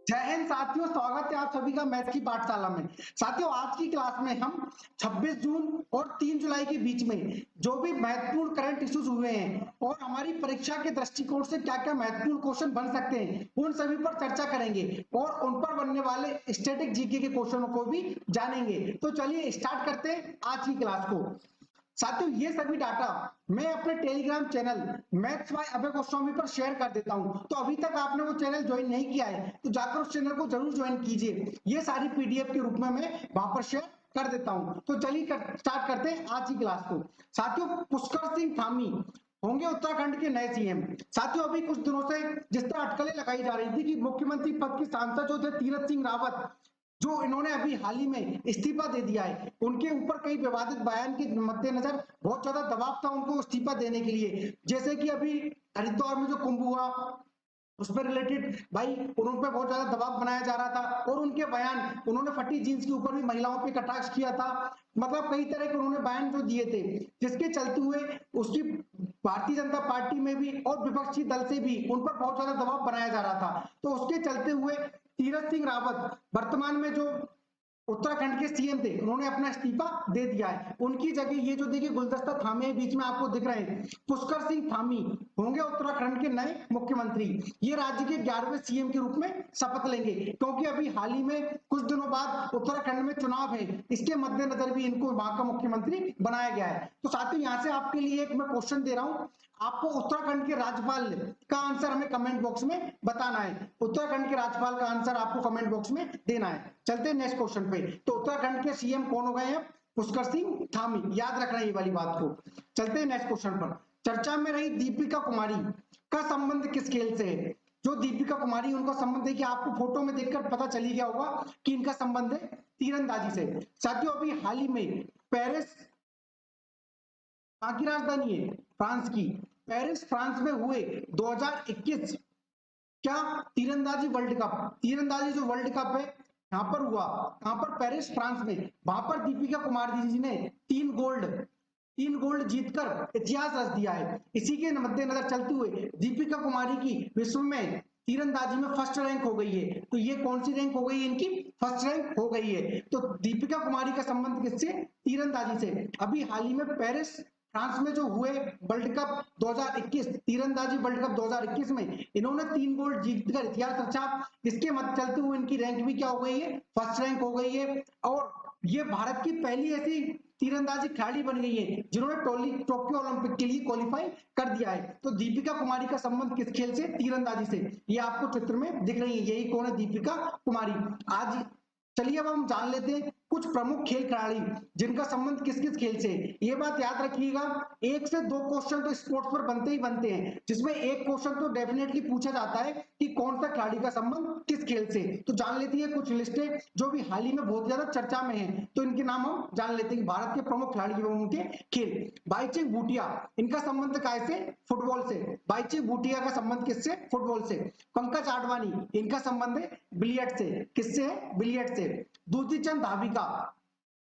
जय हिंद साथियों, स्वागत है आप सभी का मैथ की पाठशाला में। साथियों, आज की क्लास में हम 26 जून और 3 जुलाई के बीच में जो भी महत्वपूर्ण करंट इश्यूज हुए हैं और हमारी परीक्षा के दृष्टिकोण से क्या क्या महत्वपूर्ण क्वेश्चन बन सकते हैं, उन सभी पर चर्चा करेंगे और उन पर बनने वाले स्टैटिक जीके के क्वेश्चनों को भी जानेंगे। तो चलिए स्टार्ट करते हैं आज की क्लास को। साथियों, ये सभी डाटा मैं अपने टेलीग्राम चैनल मैथ्स बाय अभय गोस्वामी पर शेयर कर देता हूं, तो अभी तक आपने वो चैनल ज्वाइन नहीं किया है तो जाकर उस चैनल को जरूर ज्वाइन कीजिए। ये सारी पीडीएफ के रूप में मैं वहां पर शेयर कर देता हूं। तो चलिए स्टार्ट करते हैं आज की क्लास को। साथियों, पुष्कर सिंह धामी होंगे उत्तराखंड के नए सीएम। साथियों, अभी कुछ दिनों से जिस तरह अटकलें लगाई जा रही थी कि मुख्यमंत्री पद के सांसद जो थे तीरथ सिंह रावत, जो इन्होंने अभी हाल ही में इस्तीफा दे दिया है, उनके ऊपर कई विवादित बयान के मद्देनजर बहुत ज्यादा दबाव था उनको इस्तीफा देने के लिए। जैसे कि अभी हरिद्वार में जो कुंभ हुआ उस पर रिलेटेड भाई उन पर बहुत ज्यादा दबाव बनाया जा रहा था और उनके बयान, उन्होंने फटी जींस के ऊपर भी महिलाओं पे कटाक्ष किया था। मतलब कई तरह के उन्होंने बयान जो दिए थे, जिसके चलते हुए उसकी भारतीय जनता पार्टी में भी और विपक्षी दल से भी उन पर बहुत ज्यादा दबाव बनाया जा रहा था। तो उसके चलते हुए तीरथ सिंह रावत वर्तमान में जो उत्तराखंड के सीएम थे, उन्होंने अपना इस्तीफा दे दिया है। उनकी जगह ये जो देखिए गुलदस्ता थामे बीच में आपको दिख रहे हैं, पुष्कर सिंह धामी होंगे उत्तराखंड के नए मुख्यमंत्री। ये राज्य के 11वें सीएम के रूप में शपथ लेंगे, क्योंकि अभी हाल ही में कुछ दिनों बाद उत्तराखंड में चुनाव है, इसके मद्देनजर भी इनको वहां का मुख्यमंत्री बनाया गया है। तो साथियों, यहाँ से आपके लिए एक मैं क्वेश्चन दे रहा हूँ, आपको उत्तराखंड के राज्यपाल का आंसर हमें कमेंट बॉक्स में बताना है। उत्तराखंड के राज्यपाल का आंसर आपको कमेंट बॉक्स में देना है। चलते हैं नेक्स्ट क्वेश्चन पे। तो उत्तराखंड के सीएम कौन हो गए हैं? पुष्कर सिंह धामी, याद रखना ये वाली बात को। चलते हैं नेक्स्ट क्वेश्चन पर। चर्चा में रही दीपिका कुमारी का संबंध किस खेल से है? जो दीपिका कुमारी, उनका संबंध है कि आपको फोटो में देखकर पता चल ही गया होगा कि इनका संबंध है तीरंदाजी से। साथियों, अभी हाल ही में पेरिस की राजधानी है फ्रांस की, पेरिस फ्रांस में हुए 2021 क्या तीरंदाजी वर्ल्ड कप, तीरंदाजी जो वर्ल्ड कप है यहाँ पर हुआ, यहाँ पर पेरिस फ्रांस में, वहां पर दीपिका कुमारी जी ने 3 गोल्ड जीतकर इतिहास रच दिया है। इसी के मद्देनजर चलते हुए दीपिका कुमारी की विश्व में तीरंदाजी में फर्स्ट रैंक हो गई है। तो ये कौन सी रैंक हो गई है? इनकी फर्स्ट रैंक हो गई है। तो दीपिका कुमारी का संबंध किससे? तीरंदाजी से। अभी हाल ही में पेरिस फ्रांस में जो हुए वर्ल्ड कप 2021, तीरंदाजी वर्ल्ड कप 2021 में इन्होंने 3 गोल्ड जीतकर इतिहास रचा। इसके मत चलते हुए इनकी रैंक भी क्या हो गई है? फर्स्ट रैंक हो गई है। और ये भारत की पहली ऐसी तीरंदाजी खिलाड़ी बन गई है जिन्होंने टोक्यो ओलंपिक के लिए क्वालिफाई कर दिया है। तो दीपिका कुमारी का संबंध किस खेल से? तीरंदाजी से। ये आपको चित्र में दिख रही है, यही कौन है? दीपिका कुमारी। आज चलिए अब हम जान लेते हैं कुछ प्रमुख खेल खिलाड़ी जिनका संबंध किस किस खेल से। ये बात याद रखिएगा, 1 से 2 क्वेश्चन तो स्पोर्ट्स पर बनते ही बनते हैं, जिसमें एक क्वेश्चन तो डेफिनेटली पूछा जाता है कि कौन सा खिलाड़ी का संबंध किस खेल से। तो जान लेते हैं कुछ लिस्टें जो भी हाल ही में बहुत ज्यादा चर्चा में है, तो इनके नाम हम जान लेते हैं। भारत के प्रमुख खिलाड़ी एवं उनके खेल। बाईचुंग भूटिया, इनका संबंध कैसे? फुटबॉल से। बाईचुंग भूटिया का संबंध किससे? फुटबॉल से। पंकज आडवाणी, इनका संबंध है बिलियर्ड से। किससे है? बिलियर्ड से। दूती चंद धाविका,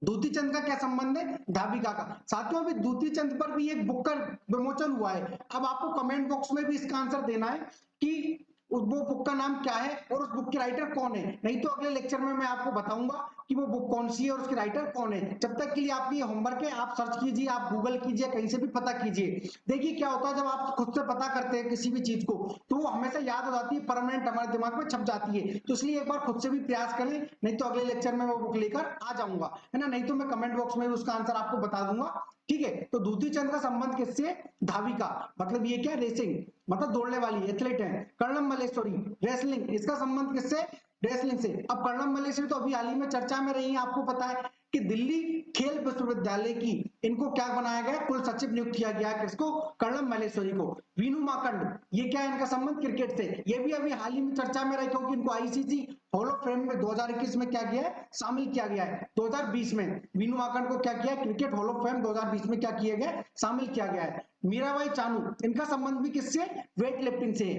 दूती चंद का क्या संबंध है? धाविका का। साथियों, अभी दूती चंद पर भी एक बुक का विमोचन हुआ है। अब आपको कमेंट बॉक्स में भी इसका आंसर देना है कि उस वो बुक का नाम क्या है और उस बुक के राइटर कौन है। नहीं तो अगले लेक्चर में मैं आपको बताऊंगा कि वो बुक कौन सी है और उसके राइटर कौन है। जब तक के लिए आपकी ये होमवर्क है, आप सर्च कीजिए, आप गूगल कीजिए, कहीं से भी पता कीजिए। देखिए क्या होता है, जब आप खुद से पता करते हैं किसी भी चीज को तो वो हमेशा याद हो जाती है, परमानेंट हमारे दिमाग में छप जाती है। तो इसलिए एक बार खुद से भी प्रयास करें, नहीं तो अगले लेक्चर में वो बुक लेकर आ जाऊंगा, है ना। नहीं तो मैं कमेंट बॉक्स में उसका आंसर आपको बता दूंगा, ठीक है। तो दूती चंद का संबंध किससे? धाविका, मतलब ये क्या? रेसिंग, मतलब दौड़ने वाली एथलीट है। कर्णम मल्लेश्वरी, रेसलिंग, इसका संबंध किससे? रेसलिंग से। अब कर्णम मल्लेश्वरी तो अभी हाल ही में चर्चा में रही है, आपको पता है कि दिल्ली खेल विश्वविद्यालय की इनको क्या बनाया गया? कुल सचिव नियुक्त किया गया। किसको? कर्णम मल्लेश्वरी को। वीनू माकंड, ये क्या है? इनका संबंध क्रिकेट से। ये भी अभी हाल ही में चर्चा में रहे, क्योंकि इनको आईसीसी हॉल ऑफ फेम में 2021 में क्या किया है? शामिल किया गया है। 2020 में वीनू माकंड को क्या किया है? क्रिकेट हॉल ऑफ फेम 2020 में क्या किया गया? शामिल किया गया है। मीराबाई चानू, इनका संबंध भी किससे? वेट लिफ्टिंग से।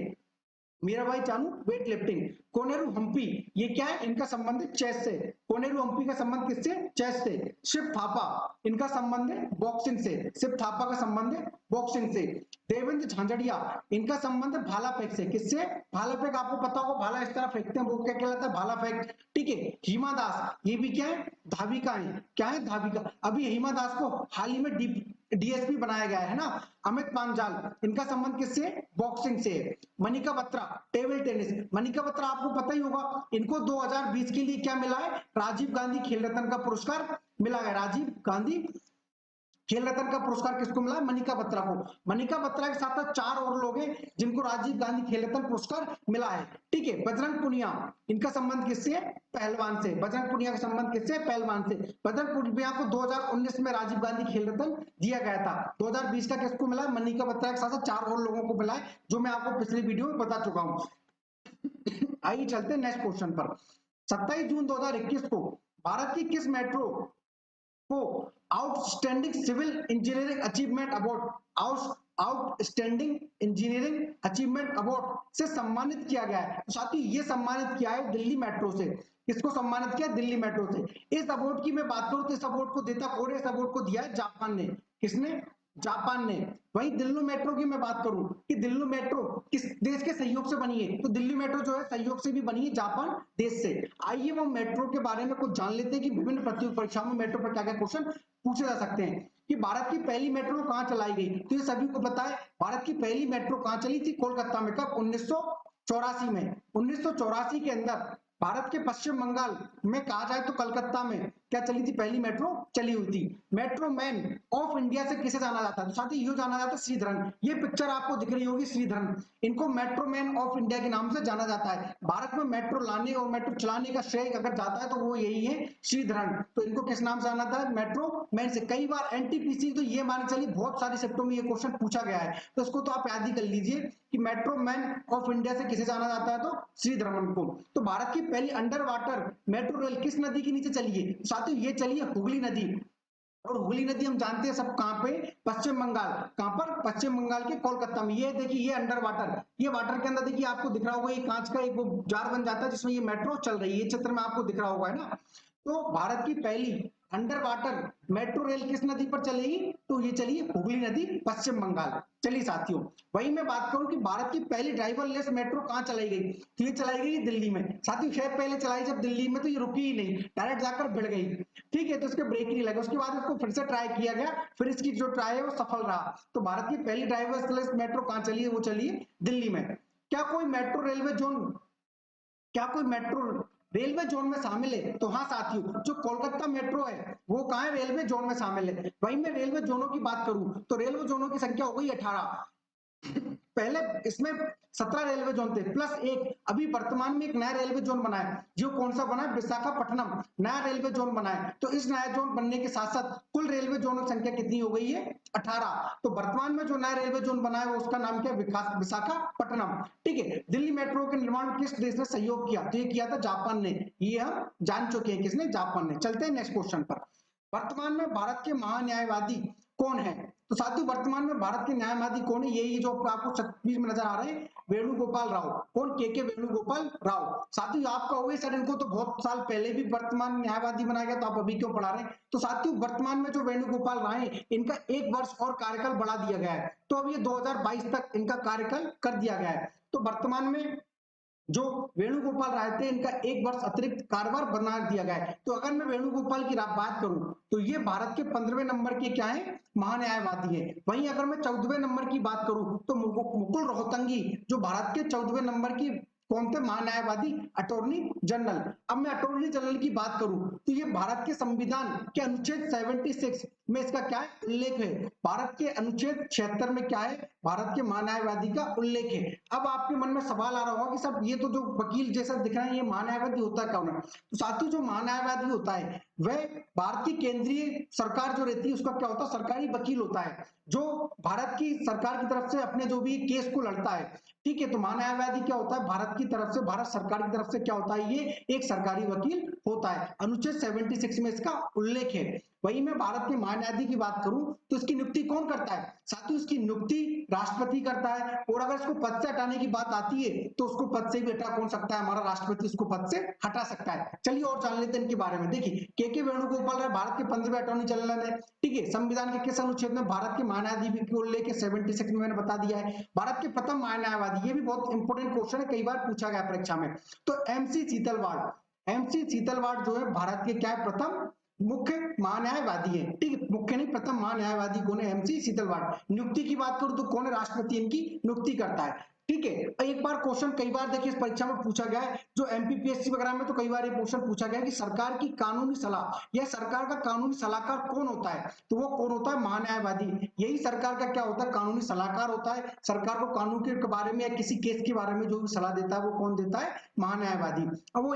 Mirabai Chanu weight lifting. कोनेरू हम्पी, ये क्या है, इनका संबंध है चेस से। कोनेरू हम्पी का संबंध किससे, चेस से। शिव थापा, इनका संबंध है बॉक्सिंग से। शिव थापा का संबंध है बॉक्सिंग से। देवेंद्र झांझड़िया, इनका संबंध है भाला फेंक से। किससे, भाला फेंक, आपको पता होगा भाला इस तरह फेंकते हैं, वो क्या कहलाता है, भाला फेंक। ठीक है। हिमा दास, ये भी क्या है, धाविका है। क्या है, धाविका। अभी हिमा दास को हाल ही में डीएसपी बनाया गया है ना। अमित पांचाल, इनका संबंध किससे, बॉक्सिंग से। Manika Batra, table tennis. मनिका बत्रा आपको पता ही होगा, इनको 2020 के लिए क्या मिला है, राजीव गांधी खेल रत्न का पुरस्कार मिला है। राजीव गांधी खेल रत्न का पुरस्कार किसको मिला है, मनिका बत्रा को। मनिका बत्रा के साथ साथ 4 और लोग हैं जिनको राजीव गांधी खेल रत्न पुरस्कार मिला है। ठीक है। बजरंग पुनिया, इनका संबंध किससे, पहलवान से। बजरंग पुनिया का संबंध किससे, पहलवान से। बजरंग पुनिया को 2019 में राजीव गांधी खेल रत्न दिया गया था। 2020 का किसको मिला है, मनिका बत्रा के साथ साथ 4 और लोगों को मिला है, जो मैं आपको पिछले वीडियो में बता चुका हूं। आइए चलते हैं नेक्स्ट क्वेश्चन पर। 27 जून 2021 को भारत की किस मेट्रो को outstanding civil engineering achievement award, outstanding engineering achievement award से सम्मानित किया गया है। तो साथियों ये सम्मानित किया है दिल्ली मेट्रो से। किसको सम्मानित किया, दिल्ली मेट्रो से। इस अवार्ड की मैं बात करूं तो इस अवार्ड को देता कौन है, इस अवार्ड को दिया है जापान ने। किसने, जापान ने। वहीं दिल्ली मेट्रो की मैं बात करूं कि दिल्ली मेट्रो किस देश के सहयोग से बनी है, तो दिल्ली मेट्रो जो है सहयोग से भी बनी है जापान देश से। आइए वो मेट्रो के बारे में कुछ जान लेते हैं कि विभिन्न प्रतियोगी परीक्षाओं में मेट्रो पर क्या क्या क्वेश्चन पूछे जा सकते हैं। कि भारत की पहली मेट्रो कहां चलाई गई, तो ये सभी को पता है। भारत की पहली मेट्रो कहां चली थी, कोलकाता में। कब, 1984 में। 1984 के अंदर भारत के पश्चिम बंगाल में कहा जाए तो कलकत्ता में क्या चली थी, पहली मेट्रो चली हुई थी। मेट्रो मैन ऑफ इंडिया से किसे जाना जाता है, तो साथ ही यो जाना जाता है श्रीधरन। ये पिक्चर आपको दिख रही होगी, श्रीधरन, इनको मेट्रो मैन ऑफ इंडिया के नाम से जाना जाता है। भारत में मेट्रो लाने और मेट्रो चलाने का श्रेय अगर जाता है तो वो यही है, श्रीधरन। तो इनको किस नाम से जाना था, मेट्रो मैन से। कई बार एनटीपीसी तो ये मान चलिए बहुत सारे शिफ्टों में ये क्वेश्चन पूछा गया है, तो इसको तो आप याद ही कर लीजिए कि मेट्रो मैन ऑफ इंडिया से किसे जाना जाता है, तो श्रीधरन को। तो भारत की पहली अंडर वाटर मेट्रो रेल किस नदी के नीचे चली है, साथियों ये चली है हुगली नदी। और हुगली नदी हम जानते हैं सब कहां पे, पश्चिम बंगाल। कहां पर, पश्चिम बंगाल के कोलकाता में। ये देखिए ये अंडर वाटर, ये वाटर के अंदर देखिए आपको दिख रहा होगा, ये कांच का एक वो जार बन जाता है जिसमें ये मेट्रो चल रही है। ये चित्र में आपको दिख रहा होगा, है ना। तो भारत की पहली अंडर वाटर मेट्रो रेल किस नदी पर चलेगी, तो ये चली हुगली नदी, पश्चिम बंगाल। चलिए साथियों, वही मैं बात करूं कि भारत की पहली ड्राइवरलेस मेट्रो कहां चलाई गई, तो ये चलाई गई दिल्ली में। साथियों शायद पहले चलाई जब दिल्ली में तो ये रुकी ही नहीं, डायरेक्ट जाकर भिड़ गई। ठीक है, तो इसके ब्रेक ही नहीं लगे। उसके बाद इसको फिर से ट्राई किया गया, फिर इसकी जो ट्राई है वो सफल रहा। तो भारत की पहली ड्राइवरलेस मेट्रो कहां चली है, वो चली है दिल्ली में। क्या कोई मेट्रो रेलवे जोन, क्या कोई मेट्रो रेलवे जोन में शामिल है, तो हाँ साथियों, जो कोलकाता मेट्रो है वो कहाँ है, रेलवे जोन में शामिल है। वहीं मैं रेलवे जोनों की बात करूं तो रेलवे जोनों की संख्या हो गई 18। पहले इसमें 17 रेलवे जोन थे प्लस एक, अभी वर्तमान में एक नया रेलवे जोन बना है, जो कौन सा बना है, विशाखापट्टनम नया रेलवे जोन बना है। तो इस नया जोन बनने के साथ साथ कुल रेलवे जोनों की संख्या कितनी हो गई है, 18। तो वर्तमान में जो नया रेलवे जोन बना है वो उसका नाम क्या है, विशाखापट्टनम। ठीक है। दिल्ली मेट्रो के निर्माण में किस देश ने सहयोग किया, तो ये किया था जापान ने। ये हम जान चुके हैं, किसने, जापान ने। चलते हैं नेक्स्ट क्वेश्चन पर। वर्तमान में भारत के महान्यायवादी कौन है, तो साथियों वर्तमान में भारत के न्यायवादी कौन है, यही जो आपको छत्तीस में नजर आ रहे हैं, वेणुगोपाल राव। कौन, के वेणुगोपाल राव। साथियों आपका होगा सर, इनको तो बहुत साल पहले भी वर्तमान न्यायवादी बनाया गया, तो आप अभी क्यों पढ़ा रहे हैं। तो साथियों वर्तमान में जो वेणुगोपाल राव है, इनका 1 वर्ष और कार्यकाल बढ़ा दिया गया है, तो अब ये 2022 तक इनका कार्यकाल कर दिया गया है। तो वर्तमान में जो वेणुगोपाल राय थे, इनका 1 वर्ष अतिरिक्त कार्यभार बना दिया गया है। तो अगर मैं वेणुगोपाल की बात करूं तो ये भारत के 15वें नंबर के क्या है, महान्यायवादी है। वहीं अगर मैं 14वें नंबर की बात करूं तो मुकुल रोहतंगी जो भारत के 14वें नंबर की कौन थे, महान्यायवादी, अटॉर्नी जनरल। अब मैं अटॉर्नी जनरल की बात करूं तो ये भारत के संविधान के अनुच्छेद 76 में इसका क्या है, उल्लेख है। भारत के अनुच्छेद 76 में क्या है, भारत के महान्यायवादी का उल्लेख है। अब आपके मन में सवाल आ रहा होगा कि सब ये तो जो वकील जैसा दिख रहा है, ये महान्यायवादी होता कौन है। तो साथियों जो महान्यायवादी होता है वह भारत की केंद्रीय सरकार जो रहती है उसका क्या होता है, सरकारी वकील होता है, जो भारत की सरकार की तरफ से अपने जो भी केस को लड़ता है। ठीक है। तो महान्यायवादी क्या होता है, भारत की तरफ से, भारत सरकार की तरफ से क्या होता है, ये एक सरकारी वकील होता है। अनुच्छेद 76 में इसका उल्लेख है। वही मैं भारत के महान्यायाधीश की बात करूं तो इसकी नियुक्ति कौन करता है साथियों, इसकी नियुक्ति राष्ट्रपति करता है। और अगर इसको पद से हटाने की बात आती है तो उसको पद से भी हटा कौन सकता है, हमारा राष्ट्रपति उसको पद से हटा सकता है। चलिए और जान लेते हैं इनके बारे में। देखिए के वेणुगोपाल भारत के 15वें अटॉर्नी जनरल है, ठीक है। संविधान के किस अनुच्छेद में भारत के महान्यायाधीश को लेकर 76 में मैंने बता दिया है। भारत के प्रथम महान्यायवादी, ये भी बहुत इंपॉर्टेंट क्वेश्चन है, कई बार पूछा गया परीक्षा में। तो एमसी सीतलवाड़ जो है भारत के क्या है, प्रथम मुख्य महान्यायवादी है, ठीक है। मुख्य नहीं, प्रथम महान्यायवादी कौन है, एमसी सीतलवाड़। नियुक्ति की बात करूं तो कौन है, राष्ट्रपति इनकी नियुक्ति करता है, ठीक है। एक बार क्वेश्चन कई बार देखिए इस परीक्षा में पूछा गया है, जो एमपीपीएससी वगैरह में तो कई बार ये क्वेश्चन पूछा गया है कि सरकार की कानूनी सलाह या सरकार का कानूनी सलाहकार कौन होता है, तो वो कौन होता है, महान्यायवादी। यही सरकार का क्या होता है, कानूनी सलाहकार होता है। सरकार को कानून के बारे में या किसी केस के बारे में जो भी सलाह देता है वो कौन देता है, महान्यायवादी। अब वो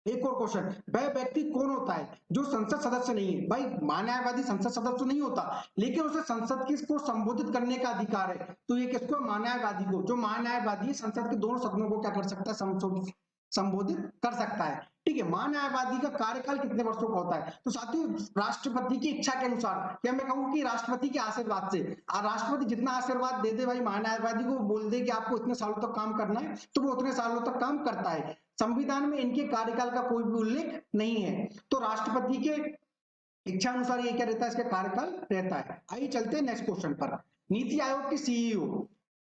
एक और क्वेश्चन, वह व्यक्ति कौन होता है जो संसद सदस्य नहीं है। भाई महान्यायवादी संसद सदस्य तो नहीं होता, लेकिन उसे संसद को संबोधित करने का अधिकार है। तो ये किसको, महान्यायवादी को। जो महान्यायवादी संसद के दोनों सदनों को क्या कर सकता है, संबोधित कर सकता है, ठीक है। महान्यायवादी का कार्यकाल कितने वर्षों का होता है, तो साथियों राष्ट्रपति की इच्छा के अनुसार, क्या मैं कहूँ कि राष्ट्रपति के आशीर्वाद से, राष्ट्रपति जितना आशीर्वाद दे दे भाई महान्यायवादी को, बोल दे कि आपको इतने सालों तक काम करना है, तो वो उतने सालों तक काम करता है। संविधान में इनके कार्यकाल का कोई भी उल्लेख नहीं है, तो राष्ट्रपति के इच्छा अनुसार ये क्या रहता है, इसका कार्यकाल रहता है। आइए चलते हैं नेक्स्ट क्वेश्चन पर। नीति आयोग के सीईओ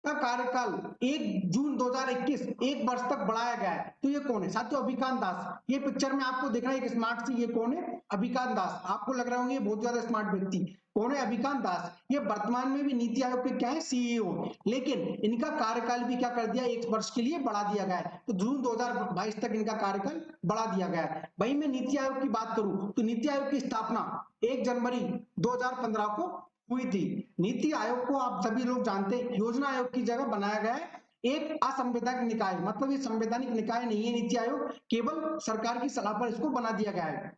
का कार्यकाल 1 जून 2021 एक वर्ष तक बढ़ाया गया है, तो ये कौन है साथियों, अभिकांत दास। ये पिक्चर में आपको दिख रहा है एक स्मार्ट सी, ये कौन है, अभिकांत दास। आपको लग रहा होगा ये बहुत ज्यादा स्मार्ट व्यक्ति, कौन है, अभिकांत दास। ये वर्तमान में भी नीति आयोग के क्या है, सीईओ, लेकिन इनका कार्यकाल भी क्या कर दिया, 1 वर्ष के लिए बढ़ा दिया गया है। तो जून 2022 तक इनका कार्यकाल बढ़ा दिया गया है। वही मैं नीति आयोग की बात करूं तो नीति आयोग की स्थापना 1 जनवरी 2015 को हुई थी। नीति आयोग को आप सभी लोग जानते हैं योजना आयोग की जगह बनाया गया है एक असंवैधानिक निकाय, मतलब ये संवैधानिक निकाय नहीं है नीति आयोग, केवल सरकार की सलाह पर इसको बना दिया गया है,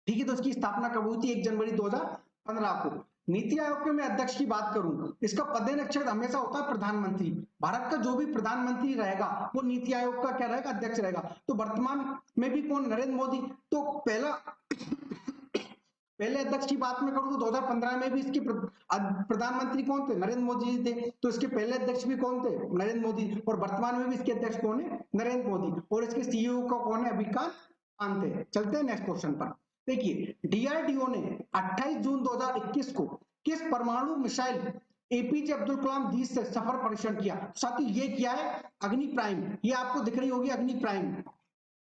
ठीक है। तो इसकी स्थापना कब हुई थी, 1 जनवरी 2015 को। नीति आयोग के मैं अध्यक्ष की बात करूं, इसका पदेन हमेशा होता है प्रधानमंत्री। भारत का जो भी प्रधानमंत्री रहेगा वो नीति आयोग का क्या रहेगा, अध्यक्ष रहेगा। तो वर्तमान में भी कौन, नरेंद्र मोदी। तो पहले अध्यक्ष की बात में करूं तो 2015 में भी इसके प्रधानमंत्री कौन थे, नरेंद्र मोदी जी थे। तो इसके पहले अध्यक्ष भी कौन थे, नरेंद्र मोदी। और वर्तमान में भी इसके अध्यक्ष कौन है, नरेंद्र मोदी। और इसके सीईओ का कौन है, अभिकांत आंते। चलते हैं नेक्स्ट क्वेश्चन पर। देखिए डीआरडीओ ने 28 जून 2021 को किस परमाणु मिसाइल एपीजे अब्दुल कलाम द्वीप से सफल परीक्षण किया। साथियों ये क्या है, अग्नि प्राइम। ये आपको दिख रही होगी अग्नि प्राइम।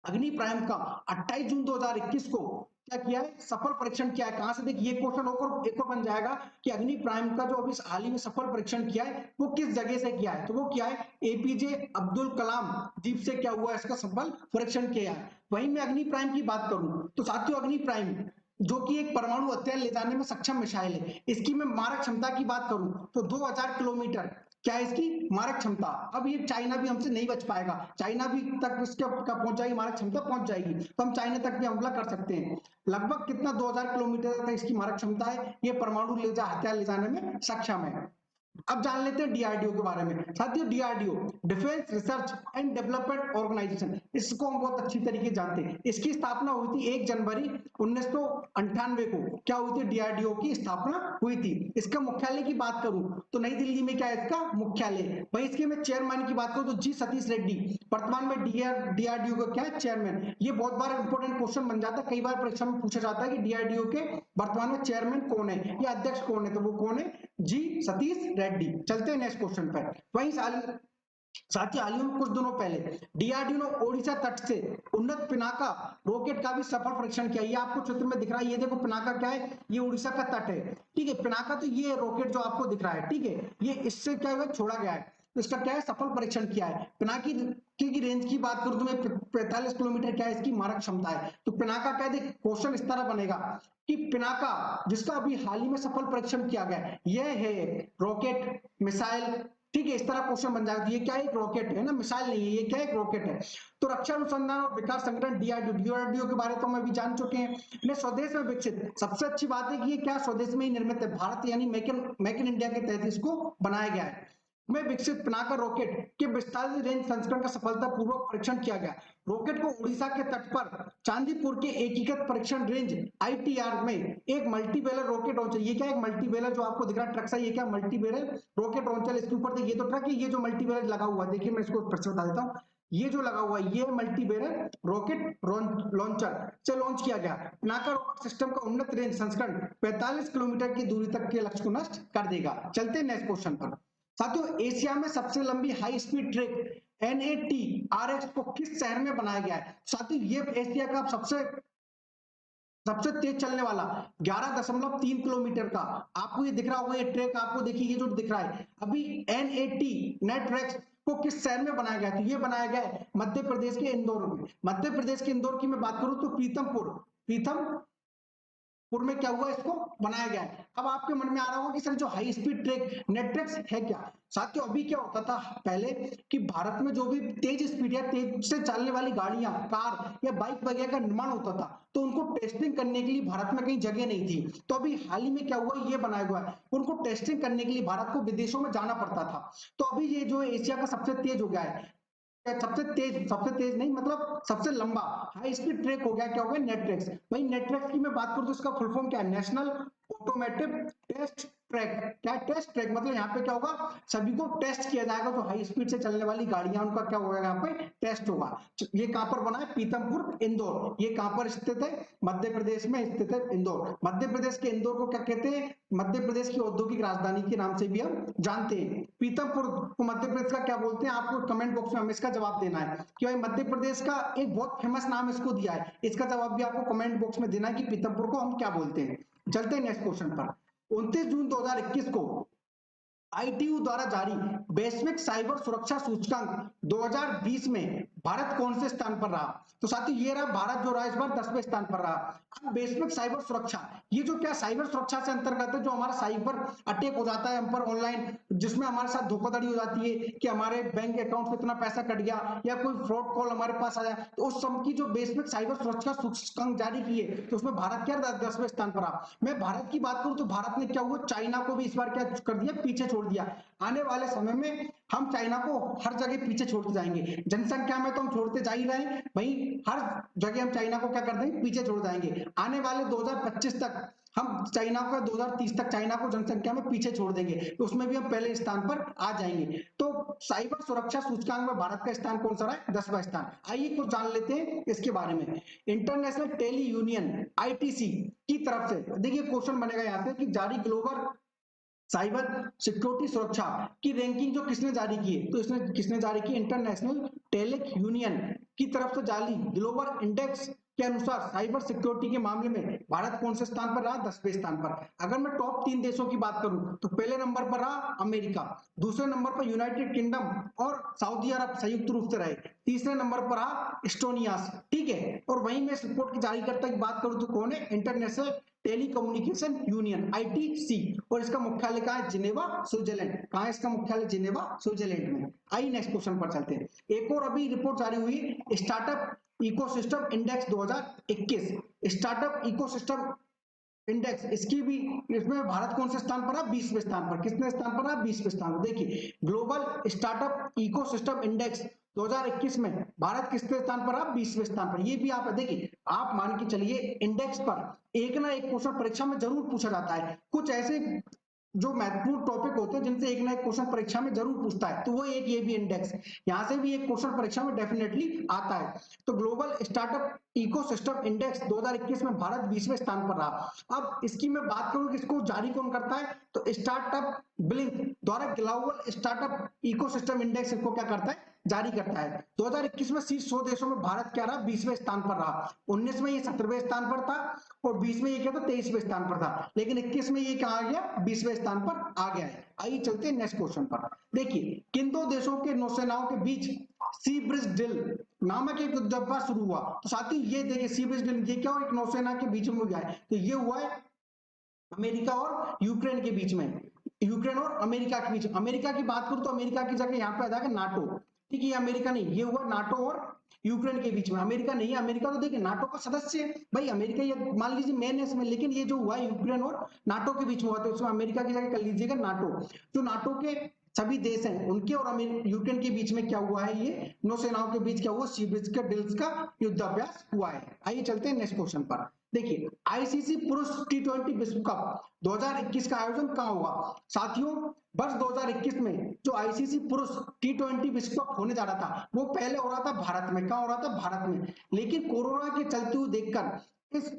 अग्नि प्राइम का 28 जून 2021 को क्या किया है, सफल परीक्षण किया है। कहां से, देखिए क्वेश्चन होकर एक और बन जाएगा कि अग्नि प्राइम का जो अभी हाल ही में सफल परीक्षण किया है वो किस जगह से किया है, तो वो क्या है, एपीजे अब्दुल कलाम द्वीप से क्या हुआ है, इसका सफल परीक्षण किया है। वहीं मैं अग्नि प्राइम की बात करूं तो साथियों अग्नि प्राइम जो कि एक परमाणु हथियार ले जाने में सक्षम मिसाइल है, इसकी मैं मारक क्षमता की बात करूं तो 2000 किलोमीटर क्या है इसकी मारक क्षमता। अब ये चाइना भी हमसे नहीं बच पाएगा, चाइना भी तक इसके पहुंच जाएगी, मारक क्षमता पहुंच जाएगी, तो हम चाइना तक भी हमला कर सकते हैं। लगभग कितना, 2000 किलोमीटर तक इसकी मारक क्षमता है, ये परमाणु हथियार ले जाने में सक्षम है। अब जान लेते हैं डीआरडीओ के बारे में। साथियों DRDO defence research and development organisation, इसको हम बहुत अच्छी तरीके जानते हैं। इसकी स्थापना हुई थी 1 जनवरी 1998 को, क्या हुई थी, डीआरडीओ की स्थापना हुई थी। इसका मुख्यालय की बात करूं तो नई दिल्ली में क्या है इसका मुख्यालय। वही इसके मैं चेयरमैन की बात करूं तो जी सतीश रेड्डी वर्तमान में डीआरडीओ का क्या है, चेयरमैन। ये बहुत बार इंपॉर्टेंट क्वेश्चन बन जाता है, कई बार परीक्षा में पूछा जाता है कि डीआरडीओ के वर्तमान में चेयरमैन कौन है या अध्यक्ष कौन है, तो वो कौन है, जी सतीश रेड्डी। चलते हैं नेक्स्ट क्वेश्चन पर। वहीं साथियों हाल ही में कुछ दिनों पहले डीआरडीओ ने ओडिशा तट से उन्नत पिनाका रॉकेट का भी सफल परीक्षण किया। ये आपको चित्र में दिख रहा है, ये देखो पिनाका क्या है, ये उड़ीसा का तट है, ठीक है। पिनाका तो ये रॉकेट जो आपको दिख रहा है, ठीक है, ये इससे क्या हुआ, छोड़ा गया है, तो इसका क्या है, सफल परीक्षण किया है। पिनाकी की रेंज की बात करूं तो मैं 45 किलोमीटर क्या है इसकी मारक क्षमता है। तो पिनाका क्या है, क्वेश्चन इस तरह बनेगा कि पिनाका जिसका अभी हाल ही में सफल परीक्षण किया गया, यह है रॉकेट मिसाइल, ठीक है, इस तरह क्वेश्चन बन जाएगा। ये क्या है, एक रॉकेट है ना, मिसाइल नहीं है, ये क्या है, एक रॉकेट है। तो रक्षा अनुसंधान और विकास संगठन डीआरडीओ के बारे तो हम अभी जान चुके हैं। ने स्वदेश में विकसित, सबसे अच्छी बात है कि ये क्या स्वदेश में ही निर्मित है, भारत यानी मेक इन इंडिया के तहत इसको बनाया गया है। में विकसित पिनाका रॉकेट के विस्तारित रेंज संस्करण का सफलतापूर्वक परीक्षण किया गया। रॉकेट को उड़ीसा के तट पर चांदीपुर के एकीकृत परीक्षण रेंज आईटीआर में एक मल्टीबेरल रॉकेट लॉन्चर, ये क्या है मल्टीबेरल जो आपको दिख रहा है ट्रक सा, ये क्या मल्टीबेरल रॉकेट लॉन्चर, इसके ऊपर देखिए तो ट्रक है, ये जो मल्टीबेरल लगा हुआ है देखिए मैं इसको फिर से बता देता हूँ, ये जो लगा हुआ है ये मल्टीबेरल रॉकेट लॉन्चर से लॉन्च किया गया। पिनाका रॉकेट सिस्टम का उन्नत रेंज संस्करण 45 किलोमीटर की दूरी तक के लक्ष्य को नष्ट कर देगा। चलते हैं नेक्स्ट क्वेश्चन पर। साथियों, एशिया में सबसे लंबी हाई स्पीड ट्रैक NATRX को किस शहर में बनाया गया है? साथियों, ये एशिया का सबसे तेज चलने वाला 11.3 किलोमीटर का आपको ये दिख रहा होगा, ये ट्रैक आपको देखिए ये जो दिख रहा है अभी NATRX को किस शहर में बनाया गया है? तो ये बनाया गया है मध्य प्रदेश के इंदौर में। मध्य प्रदेश के इंदौर की मैं बात करूं तो प्रीतमपुर में क्या हुआ, इसको बनाया गया है। अब आपके मन में आ रहा होगा कि सर जो हाई स्पीड ट्रैक नेट्रिक्स है क्या? साथियों, अभी क्या होता था पहले कि भारत में जो भी तेज स्पीड या तेज से चलने वाली गाड़ियां, कार या बाइक वगैरह का निर्माण होता था तो उनको टेस्टिंग करने के लिए भारत में कहीं जगह नहीं थी। तो अभी हाल ही में क्या हुआ, ये बनाया हुआ है, उनको टेस्टिंग करने के लिए भारत को विदेशों में जाना पड़ता था। तो अभी ये जो एशिया का सबसे तेज हो गया है, सबसे तेज नहीं मतलब सबसे लंबा हाई स्पीड ट्रैक हो गया, क्या हो गया, नेट्रिक्स। भाई नेट्रिक्स की मैं बात करूं तो इसका फुल फॉर्म क्या है, नेशनल ऑटोमेटिव टेस्ट ट्रैक। क्या टेस्ट ट्रैक मतलब यहाँ पे क्या होगा, सभी को टेस्ट किया जाएगा, जो हाई स्पीड से चलने वाली गाड़ियां उनका क्या होगा यहाँ पे टेस्ट होगा। ये कहां पर बना है, पीतमपुर इंदौर। ये कहां पर स्थित है, मध्य प्रदेश में स्थित है इंदौर। मध्य प्रदेश के इंदौर को क्या कहते हैं, मध्य प्रदेश की औद्योगिक राजधानी के नाम से भी हम जानते हैं। पीतमपुर को मध्य प्रदेश का क्या बोलते हैं, आपको कमेंट बॉक्स में हमें इसका जवाब देना है कि भाई मध्य प्रदेश का एक बहुत फेमस नाम इसको दिया है, इसका जवाब भी आपको कमेंट बॉक्स में देना है कि पीतमपुर को हम क्या बोलते हैं। चलते हैं नेक्स्ट क्वेश्चन पर। 29 जून 2021 को ITU द्वारा जारी वैश्विक साइबर सुरक्षा सूचकांक 2020 में भारत कौन से स्थान पर रहा? तो साथियों, ये रहा भारत जो रहा इस बार 10वें स्थान पर रहा। अब वैश्विक साइबर सुरक्षा, ये जो क्या साइबर सुरक्षा से अंतर्गत है, जो हमारा साइबर अटैक हो जाता है हम पर ऑनलाइन, जिसमें हमारे साथ धोखाधड़ी हो जाती है कि हमारे बैंक अकाउंट से इतना पैसा कट गया या कोई फ्रॉड कॉल हमारे पास आया, तो उस सब की जो वैश्विक साइबर सुरक्षा सूचकांक जारी की है तो उसमें भारत क्या 10वें स्थान पर रहा। मैं भारत की बात करूं तो भारत ने क्या हुआ, चाइना को भी इस बार क्या कर दिया, पीछे छोड़ दिया। आने वाले समय में हम चाइना को हर जगह पीछे छोड़ते जाएंगे। जनसंख्या में तो हम छोड़ते जा ही रहे हैं भाई, हर जगह हम चाइना को क्या कर देंगे, पीछे छोड़ जाएंगे। आने वाले 2025 तक हम चाइना को, 2030 तक चाइना को जनसंख्या में पीछे छोड़ देंगे, तो उसमें भी हम पहले स्थान पर आ जाएंगे। तो साइबर सुरक्षा सूचकांक में भारत का स्थान कौन सा रहा है, 10वां स्थान। आइए कुछ जान लेते हैं इसके बारे में। इंटरनेशनल टेली यूनियन ITC की तरफ से देखिए क्वेश्चन बनेगा यहाँ से कि जारी ग्लोबल साइबर सिक्योरिटी सुरक्षा की रैंकिंग जो किसने जारी की है, तो इसने किसने जारी की, इंटरनेशनल टेलिक यूनियन की तरफ से जारी ग्लोबल इंडेक्स के अनुसार साइबर सिक्योरिटी के मामले में भारत कौन से स्थान पर रहा, 10वें स्थान पर। अगर मैं टॉप 3 देशों की बात करूं तो पहले नंबर पर रहा अमेरिका, दूसरे नंबर पर यूनाइटेड किंगडम और सऊदी अरब संयुक्त रूप से रहे, तीसरे नंबर पर रहा एस्टोनिया, ठीक है। और वहीं मैं इस रिपोर्ट की जारीकर्ता की बात करूं तो कौन है, इंटरनेशनल टेलीकम्युनिकेशन यूनियन ITC, और इसका मुख्यालय कहाँ है, जिनेवा स्विट्जरलैंड। कहाँ है इसका मुख्यालय, जिनेवा स्विट्जरलैंड में। आइए नेक्स्ट क्वेश्चन पर चलते हैं। एक और अभी रिपोर्ट जारी हुई, startup ecosystem index 2021, startup ecosystem index, इसकी भी, इसमें भारत कौन से स्थान पर है, 20वें स्थान पर। कितने स्थान पर है, 20वें स्थान पर। देखिए ग्लोबल स्टार्टअप इकोसिस्टम इंडेक्स 2021 में भारत किसके स्थान पर है, 20वें स्थान पर। ये भी आप देखिए, आप मान के चलिए इंडेक्स पर एक ना एक क्वेश्चन परीक्षा में जरूर पूछा जाता है। कुछ ऐसे जो महत्वपूर्ण टॉपिक होते हैं जिनसे एक ना एक क्वेश्चन परीक्षा में जरूर पूछता है, तो वो एक ये भी इंडेक्स, यहाँ से भी एक क्वेश्चन परीक्षा में डेफिनेटली आता है। तो ग्लोबल स्टार्टअप इकोसिस्टम इंडेक्स 2021 में भारत 20वें स्थान पर रहा। अब इसकी मैं बात करूं कि इसको जारी कौन करता है, तो स्टार्टअप ब्लिंक द्वारा ग्लोबल स्टार्टअप इकोसिस्टम इंडेक्स इसको क्या करता है, जारी करता है। 2021 में शीर्ष 100 देशों में भारत क्या रहा, 20वें स्थान पर रहा। 19 में ये 17वें स्थान पर था और 20 में ये क्या था, 23वें स्थान पर था। लेकिन 21 में ये कहा गया, 20वें स्थान पर आ गया है। आइए चलते हैं नेक्स्ट क्वेश्चन पर। देखिए किन दो देशों के नौसेनाओं के बीच सी ब्रिज ड्रिल नामक एक युद्धभ्यास शुरू हुआ? तो साथियों ये देखिए सी ब्रिज ड्रिल, ये क्या हो, एक नौसेना के बीच में हुआ है। तो ये हुआ है अमेरिका और यूक्रेन के बीच में, यूक्रेन और अमेरिका के बीच। अमेरिका की बात करूं तो अमेरिका की जगह यहाँ पे आ जाएगा नाटो, ठीक है। ये अमेरिका नहीं, ये हुआ नाटो और यूक्रेन के बीच में। अमेरिका नहीं है, अमेरिका तो देखिए नाटो का सदस्य है भाई, अमेरिका ये मान लीजिए मेन है इसमें, लेकिन ये जो हुआ यूक्रेन और नाटो के बीच में हुआ, तो उसमें अमेरिका की जगह कर लीजिएगा नाटो। जो नाटो के सभी देश हैं उनके और यूक्रेन के बीच में क्या हुआ है, ये नौसेनाओं के बीच क्या हुआ, सी बीच के डील्स का युद्धाभ्यास हुआ है। आइए चलते हैं नेक्स्ट क्वेश्चन पर। देखिए आईसीसी पुरुष टी20 विश्व कप 2021 का आयोजन कहाँ हुआ? साथियों वर्ष 2021 में जो आईसीसी पुरुष टी20 विश्व कप होने जा रहा था वो पहले हो रहा था भारत में। कहाँ हो रहा था? भारत में। लेकिन कोरोना के चलते हुए देखकर इस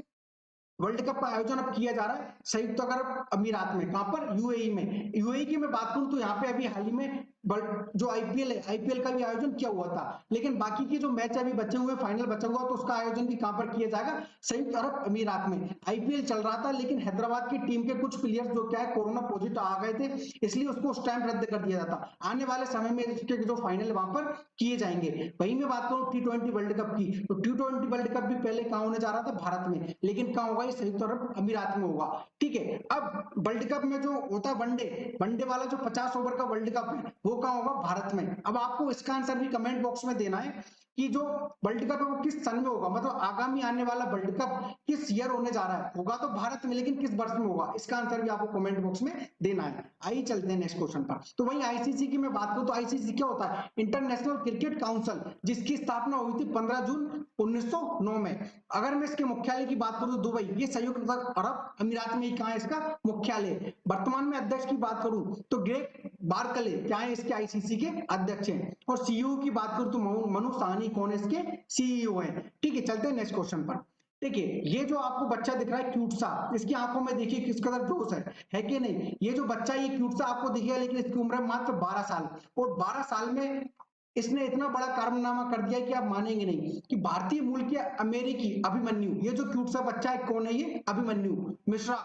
वर्ल्ड कप का आयोजन अब किया जा रहा है संयुक्त अरब अमीरात में। कहां पर? यूएई में। यूएई की मैं बात करूं तो यहाँ पे अभी हाल ही में जो आईपीएल है, आईपीएल का भी आयोजन किया हुआ था। लेकिन बाकी के जो मैच अभी बचे हुए, फाइनल बचा हुआ, तो उसका आयोजन भी कहां पर किया जाएगा? संयुक्त अरब अमीरात में। आईपीएल चल रहा था लेकिन हैदराबाद की टीम के कुछ प्लेयर्स जो क्या है कोरोना पॉजिटिव आ गए थे, इसलिए उसको उस टाइम रद्द कर दिया जाता। आने वाले समय में इसके जो फाइनल वहां पर किए जाएंगे। वहीं मैं बात करूं टी20 वर्ल्ड कप की, तो टी20 वर्ल्ड कप भी पहले कहां होने जा रहा था? भारत में। लेकिन कहां होगा? ये संयुक्त अरब अमीरात में होगा। ठीक है। अब वर्ल्ड कप में जो होता है वनडे, वनडे वाला जो 50 ओवर का वर्ल्ड कप है वो कहां होगा? भारत में। अब आपको इसका आंसर भी कमेंट बॉक्स में देना है कि जो वर्ल्ड कप है वो किस सन में होगा, मतलब आगामी आने वाला वर्ल्ड कप किस ईयर होने जा रहा है। होगा तो भारत में, लेकिन किस वर्ष में होगा, इसका आंसर भी आपको कमेंट बॉक्स में देना है। आइए चलते हैं नेक्स्ट क्वेश्चन पर। तो वहीं आईसीसी की मैं बात करूं तो आईसीसी क्या होता है? इंटरनेशनल क्रिकेट काउंसिल, जिसकी स्थापना हुई थी 15 जून 1909 में। अगर मैं इसके मुख्यालय की बात करूं तो दुबई, ये संयुक्त अरब अमीरात में ही कहां है इसका मुख्यालय। वर्तमान में अध्यक्ष की बात करूं तो ग्रेग बारकले क्या है इसके आईसीसी के अध्यक्ष हैं। और सीईओ की बात करूं तो मनु साहनी कौन है इसके सीईओ हैं। ठीक है, चलते हैं नेक्स्ट क्वेश्चन पर। देखिए ये जो आपको बच्चा दिख रहा है क्यूट सा, इसकी आंखों में देखिए किस कदर जोश है कि नहीं? ये जो बच्चा ये क्यूट सा आपको दिखेगा, लेकिन इसकी उम्र है मात्र 12 साल। और 12 साल में इसने इतना बड़ा कारनामा कर दिया कि आप मानेंगे नहीं कि भारतीय मूल के अमेरिकी अभिमन्यु, ये जो क्यूट सा बच्चा है कौन है? ये अभिमन्यु मिश्रा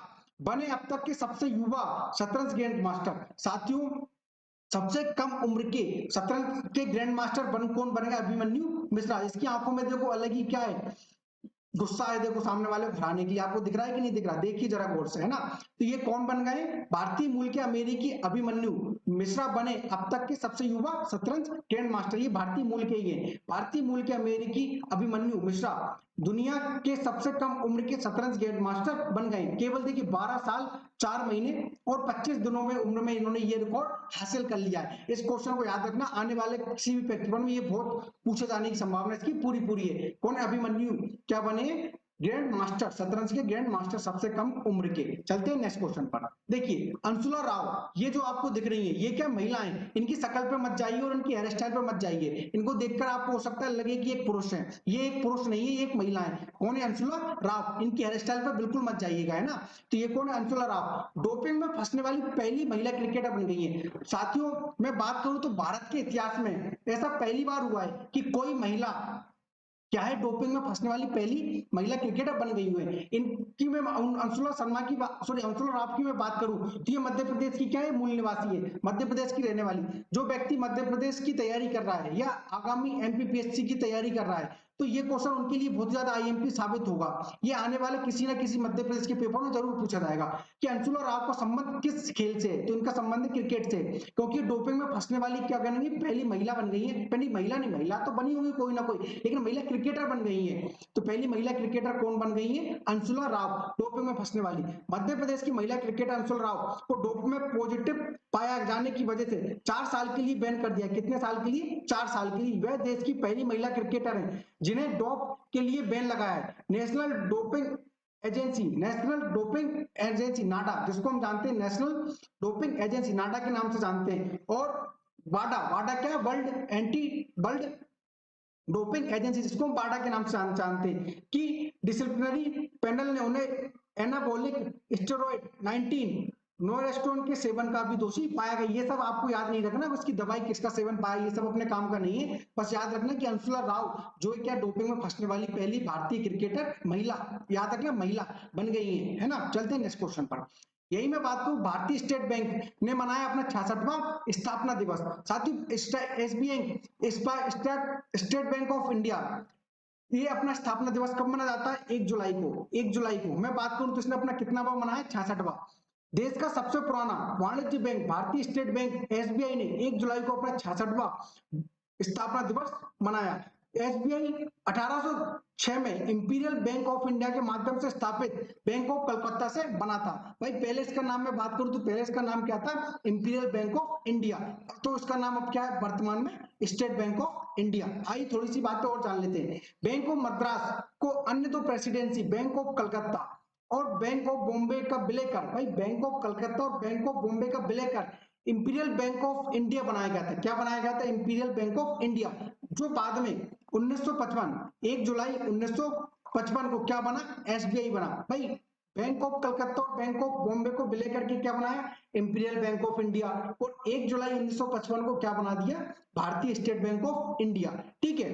बने अब तक के सबसे युवा शतरंज ग्रैंड मास्टर। साथियों सबसे कम उम्र के शतरंज के ग्रैंड मास्टर कौन बनेगा? अभिमन्यु मिश्रा। इसकी आंखों में देखो अलग ही क्या है, गुस्सा है देखो सामने वाले को हराने के लिए। आपको दिख रहा है कि नहीं दिख रहा? देखिए जरा गौर से, है ना? तो ये कौन बन गए? भारतीय मूल के अमेरिकी अभिमन्यु मिश्रा बने अब तक के सबसे युवा शतरंज ग्रैंड मास्टर। ये भारतीय मूल के ही है। भारतीय मूल के अमेरिकी अभिमन्यु मिश्रा दुनिया के सबसे कम उम्र के शतरंज ग्रैंड मास्टर बन गए। केवल देखिए 12 साल 4 महीने और 25 दिनों में उम्र में इन्होंने ये रिकॉर्ड हासिल कर लिया है। इस क्वेश्चन को याद रखना, आने वाले किसी भी पेपर में ये बहुत पूछे जाने की संभावना इसकी पूरी पूरी है। कौन है? अभिमन्यु क्या बने? ग्रैंड मास्टर, शतरंज के ग्रैंड मास्टर सबसे कम उम्र के। चलते हैं नेक्स्ट क्वेश्चन पर। देखिए अंशुला राव, ये जो आपको दिख रही है ये क्या महिलाएं? इनकी शक्ल पे मत जाइए और इनकी हेयर स्टाइल पे मत जाइए। इनको देखकर आपको हो सकता है लगे कि एक पुरुष है। ये एक पुरुष नहीं है, ये एक महिला है। कौन है? अंशुला राव। इनकी हेयर स्टाइल पे बिल्कुल मत जाइएगा, है ना? तो ये कौन है? अंशुला राव डोपिंग में फंसने वाली पहली महिला क्रिकेटर बन गई है। साथियों मैं बात करूं तो भारत के इतिहास में ऐसा पहली बार हुआ है कि कोई महिला क्या है डोपिंग में फंसने वाली पहली महिला क्रिकेटर बन गई हुई है। इनकी मैं अंशुला शर्मा की बात, सॉरी अंशुला राव की मैं बात करूं तो ये मध्य प्रदेश की क्या है? मूल निवासी है, मध्य प्रदेश की रहने वाली। जो व्यक्ति मध्य प्रदेश की तैयारी कर रहा है या आगामी एमपीपीएससी की तैयारी कर रहा है तो ये क्वेश्चन उनके लिए बहुत ज्यादा आईएमपी साबित होगा। ये आने वाले किसी ना किसी मध्य प्रदेश के पेपर में जरूर पूछा जाएगा कि अंशुला राव का संबंध किस खेल से है। तो इनका संबंध क्रिकेट से, क्योंकि डोपिंग में फंसने वाली क्या करेंगे पहली महिला बन गई है। पहली महिला नहीं, महिला तो बनी होगी कोई ना कोई, लेकिन महिला क्रिकेटर बन गई है। तो पहली महिला क्रिकेटर कौन बन गई है? अंशुला राव, डोपिंग में फंसने वाली। मध्य प्रदेश की महिला क्रिकेटर अंशुला राव को डोप में पॉजिटिव पाया जाने की वजह से 4 साल के लिए बैन कर दिया। कितने साल के लिए? 4 साल के लिए। वह देश की पहली महिला क्रिकेटर है जिन्हें डोप के लिए बैन लगाया है। National doping agency, national doping agency NADA, जिसको हम जानते हैं नेशनल डोपिंग एजेंसी नाडा के नाम से जानते हैं। और वाडा, वाडा क्या है? वर्ल्ड डोपिंग एजेंसी, जिसको हम वाडा के नाम से जानते हैं, कि डिसिप्लिनरी पैनल ने उन्हें एनाबॉलिक स्टेरॉइड 19 नोरेस्टोन के सेवन का भी दोषी पाया गया। ये सब आपको याद नहीं रखना, उसकी दवाई किसका सेवन पाया, ये सब अपने काम का नहीं है। बस याद रखना कि अंशुला राव जो क्या डोपिंग में फंसने वाली पहली भारतीय क्रिकेटर महिला, याद रखना महिला बन गई है ना? चलते हैं नेक्स्ट क्वेश्चन पर। यही मैं बात करूं, भारतीय स्टेट बैंक ने मनाया अपना 66वां स्थापना दिवस। साथियों SBI state bank of India ये अपना स्थापना दिवस कब मनाया जाता है? 1 जुलाई को। 1 जुलाई को मैं बात करूं तो इसने अपना कितनावां मनाया? 66वां। देश का सबसे पुराना वाणिज्य बैंक भारतीय स्टेट बैंक एसबीआई ने 1 जुलाई को अपना 66वां स्थापना दिवस मनाया। एसबीआई 1806 में इंपीरियल बैंक ऑफ इंडिया के माध्यम से स्थापित बैंक ऑफ कलकत्ता से बना था। भाई पहले इसका नाम मैं बात करूं तो पहले इसका नाम क्या था, इंपीरियल बैंक ऑफ इंडिया। तो इसका नाम अब क्या है वर्तमान में, स्टेट बैंक ऑफ इंडिया। आइए थोड़ी सी बातें और जान लेते हैं। बैंक ऑफ मद्रास को अन्य दो प्रेसिडेंसी बैंक ऑफ कलकत्ता और बैंक ऑफ बॉम्बे का विलय कर, भाई बैंक ऑफ कलकत्ता और बैंक ऑफ बॉम्बे का विलय कर इंपीरियल बैंक ऑफ इंडिया बनाया गया था। क्या बनाया गया था, इंपीरियल बैंक ऑफ इंडिया, जो बाद में 1955 1 जुलाई 1955 को क्या बना, एसबीआई बना। भाई बैंक ऑफ कलकत्ता और बैंक ऑफ बॉम्बे को विलय करके क्या बनाया, इंपीरियल बैंक ऑफ इंडिया, और 1 जुलाई 1955 को क्या बना दिया, भारतीय स्टेट बैंक ऑफ इंडिया। ठीक है,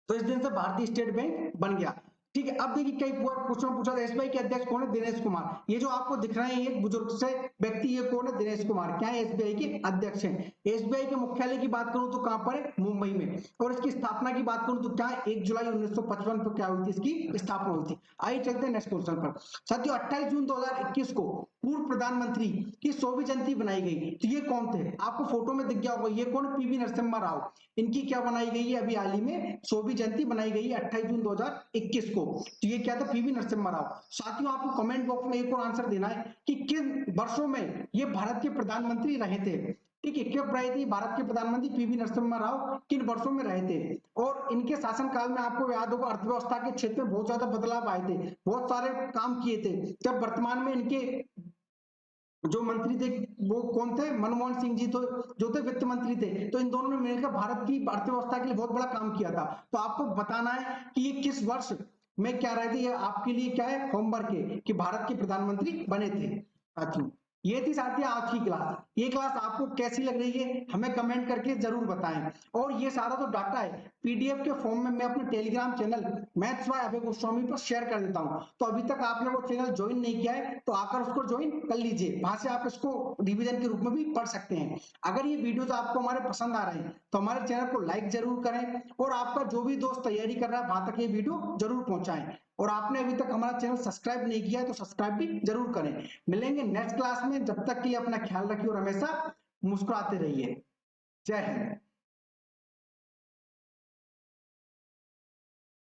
तो इस दिन से भारतीय स्टेट बैंक बन गया। ठीक है, अब देखिए कई क्वेश्चन पूछा था एसबीआई के अध्यक्ष कौन है, दिनेश कुमार। ये जो आपको दिख रहे हैं एक बुजुर्ग से व्यक्ति, ये कौन है, दिनेश कुमार, क्या है, एसबीआई के अध्यक्ष हैं। एसबीआई के मुख्यालय की बात करूं तो कहां पर है, मुंबई में। और इसकी स्थापना की बात करूं तो क्या है, 1 जुलाई 1955 को क्या हुई थी, इसकी स्थापना हुई थी। आइए चलते हैं नेक्स्ट क्वेश्चन पर। साथियों 28 जून 2021 को पूर्व प्रधानमंत्री की 100वीं जयंती बनाई गई। तो ये कौन थे, आपको फोटो में दिख गया होगा, ये कौन, पीवी नरसिम्हा राव। इनकी क्या बनाई गई है, अभी हाल ही में 100वीं जयंती बनाई गई है 28 जून 2021 को। तो ये क्या था, पीवी नरसिम्हा राव। साथियों आपको कमेंट बॉक्स में एक और आंसर देना है कि किन वर्षों में ये भारत के प्रधानमंत्री रहे थे। ठीक है, कब रहे थे भारत के प्रधानमंत्री पीवी नरसिम्हा राव, किन वर्षों में रहे थे। और इनके शासनकाल में आपको याद होगा अर्थव्यवस्था के क्षेत्र में बहुत ज्यादा बदलाव आए थे, बहुत सारे काम किए थे। जब वर्तमान में इनके जो मंत्री थे वो कौन थे, मनमोहन सिंह जी, तो जो थे वित्त मंत्री थे। तो इन दोनों ने मिलकर भारत की अर्थव्यवस्था के लिए बहुत बड़ा काम किया था। तो आपको बताना है कि ये किस वर्ष में क्या रहे थे, ये आपके लिए क्या है, होमवर्क है कि भारत के प्रधानमंत्री बने थे। साथियों ये थी साथियों आज की क्लास। ये क्लास आपको कैसी लग रही है हमें कमेंट करके जरूर बताएं। और ये सारा जो डाटा है पीडीएफ के फॉर्म में मैं अपने टेलीग्राम चैनल मैथ्स बाय अभय गोस्वामी पर शेयर कर देता हूं। तो अभी तक आपने वो चैनल ज्वाइन नहीं किया है तो आकर उसको ज्वाइन कर लीजिए, वहां से आप इसको रिवीजन के रूप में भी पढ़ सकते हैं। अगर ये वीडियोस आपको हमारे पसंद आ रहे हैं तो हमारे चैनल को लाइक जरूर करें, और आपका जो भी दोस्त तैयारी कर रहा है वहां तक ये वीडियो जरूर पहुंचाएं। और आपने अभी तक हमारा चैनल सब्सक्राइब नहीं किया है तो सब्सक्राइब भी जरूर करें। मिलेंगे नेक्स्ट क्लास में, जब तक के लिए अपना ख्याल रखिए और हमेशा मुस्कुराते रहिए। जय हिंद।